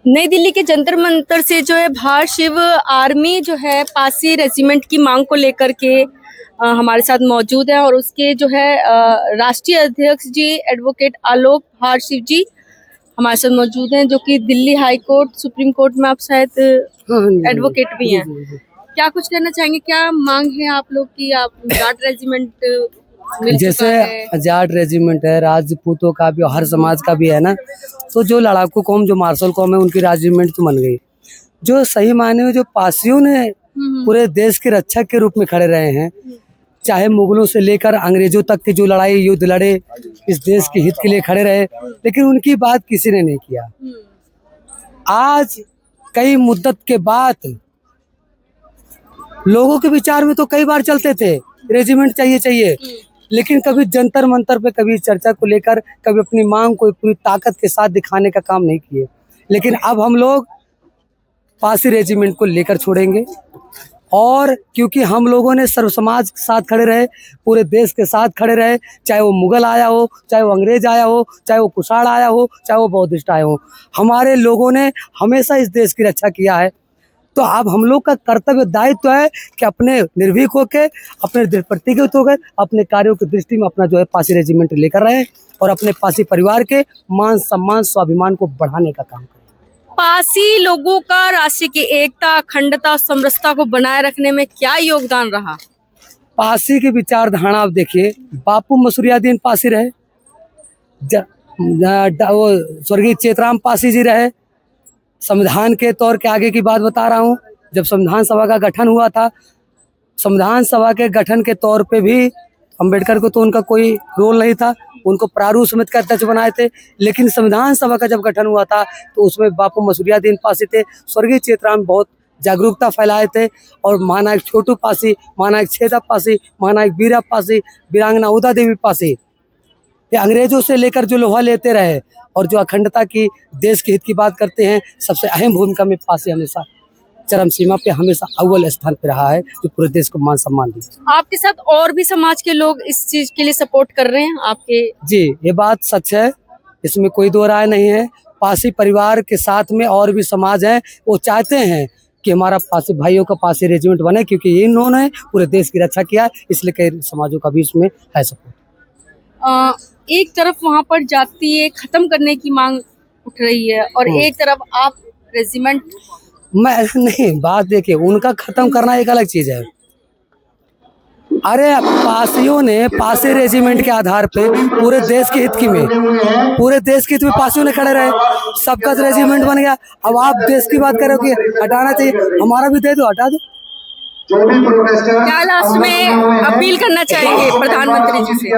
नई दिल्ली के जंतर मंतर से जो है भारत शिव आर्मी जो है पासी रेजिमेंट की मांग को लेकर के हमारे साथ मौजूद है और उसके जो है राष्ट्रीय अध्यक्ष जी एडवोकेट आलोक भार शिव जी हमारे साथ मौजूद हैं, जो कि Delhi high court supreme court में आप शायद एडवोकेट भी हैं। क्या कुछ कहना चाहेंगे, क्या मांग है आप लोग की? आप जाट रेजिमेंट जैसे जाट रेजिमेंट है, राजपूतों का भी, हर समाज का भी है ना, तो जो लड़ाकू कौम, जो मार्शल कौम है, उनकी रेजिमेंट तो बन गई। जो सही मायने में जो पासियों ने पूरे देश के रक्षक के रूप में खड़े रहे हैं, चाहे मुगलों से लेकर अंग्रेजों तक की जो लड़ाई युद्ध लड़े, इस देश के हित के लिए खड़े रहे, लेकिन उनकी बात किसी ने नहीं किया। आज कई मुद्दत के बाद लोगों के विचार में तो कई बार चलते थे रेजिमेंट चाहिए, लेकिन कभी जंतर मंतर पे, कभी चर्चा को लेकर, कभी अपनी मांग को पूरी ताकत के साथ दिखाने का काम नहीं किए। लेकिन अब हम लोग पासी रेजिमेंट को लेकर छोड़ेंगे, और क्योंकि हम लोगों ने सर्व समाज के साथ खड़े रहे, पूरे देश के साथ खड़े रहे, चाहे वो मुगल आया हो, चाहे वो अंग्रेज आया हो, चाहे वो कुशाण आया हो, चाहे वो बौद्धिस्ट आया हो, हमारे लोगों ने हमेशा इस देश की रक्षा किया है। तो अब हम लोग का कर्तव्य दायित्व है कि अपने निर्भीक होकर, अपने दृढ़ प्रतिज्ञित होकर, अपने कार्यों की दृष्टि में अपना जो है पासी रेजिमेंट लेकर रहे और अपने पासी परिवार के मान सम्मान स्वाभिमान को बढ़ाने का काम करें। पासी लोगों का राष्ट्र की एकता, अखंडता, समरसता को बनाए रखने में क्या योगदान रहा? पासी की विचारधारा आप देखिए, बापू मसूरियादीन पासी रहे, वो स्वर्गीय चेतराम पासी जी रहे। संविधान के तौर के आगे की बात बता रहा हूँ, जब संविधान सभा का गठन हुआ था, संविधान सभा के गठन के तौर पे भी अंबेडकर को तो उनका कोई रोल नहीं था, उनको प्रारूप समिति का अध्यक्ष बनाए थे। लेकिन संविधान सभा का जब गठन हुआ था तो उसमें बापू मसूरियादीन पासी थे, स्वर्गीय चेतराम बहुत जागरूकता फैलाए थे, और महानायक छोटू पासी, महानायक छेदा पासी, महानायक बीरा पासी, वीरांगना उदा देवी पासी, ये अंग्रेजों से लेकर जो लोहा लेते रहे और जो अखंडता की, देश के हित की बात करते हैं, सबसे अहम भूमिका में पासी हमेशा चरम सीमा पे, हमेशा अव्वल स्थान पे रहा है, जो पूरे देश को मान सम्मान दी। आपके साथ और भी समाज के लोग इस चीज के लिए सपोर्ट कर रहे हैं आपके? जी, ये बात सच है, इसमें कोई दो राय नहीं है। पासी परिवार के साथ में और भी समाज हैं, वो चाहते हैं कि हमारा पासी भाइयों का पासी रेजिमेंट बने, क्योंकि इन्होंने पूरे देश की रक्षा किया है, इसलिए कई समाजों का भी इसमें है सपोर्ट। एक तरफ वहाँ पर जातीय खत्म करने की मांग उठ रही है और एक तरफ आप रेजिमेंट, मैं नहीं, बात देखिए, उनका खत्म करना एक अलग चीज है। अरे पासियों ने पासी रेजिमेंट के आधार पे पूरे देश के हित की में, पूरे देश के हित में पासियों ने खड़े रहे, सबका रेजिमेंट बन गया। अब आप देश की बात करो कि हटाना चाहिए, हमारा भी दे दो, हटा दो। क्या लास्ट में अपील करना चाहेंगे प्रधानमंत्री जी से?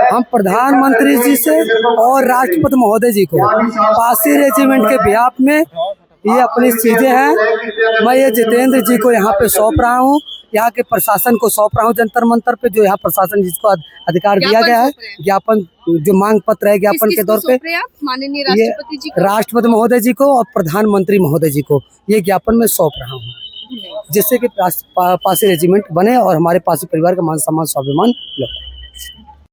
हम प्रधानमंत्री जी से और राष्ट्रपति महोदय जी को पासी रेजिमेंट के बिहाफ में ये अपनी चीजें हैं, मैं ये जितेंद्र जी को यहाँ पे सौंप रहा हूँ, यहाँ के प्रशासन को सौंप रहा हूँ, जंतर मंतर पे जो यहाँ प्रशासन जिसको अधिकार दिया गया है, ज्ञापन जो मांग पत्र है ज्ञापन के तौर पे, माननीय राष्ट्रपति जी, राष्ट्रपति महोदय जी को और प्रधानमंत्री महोदय जी को ये ज्ञापन में सौंप रहा हूँ, जिससे कि पासी रेजिमेंट बने और हमारे पासी परिवार का मान सम्मान स्वाभिमान लौटे।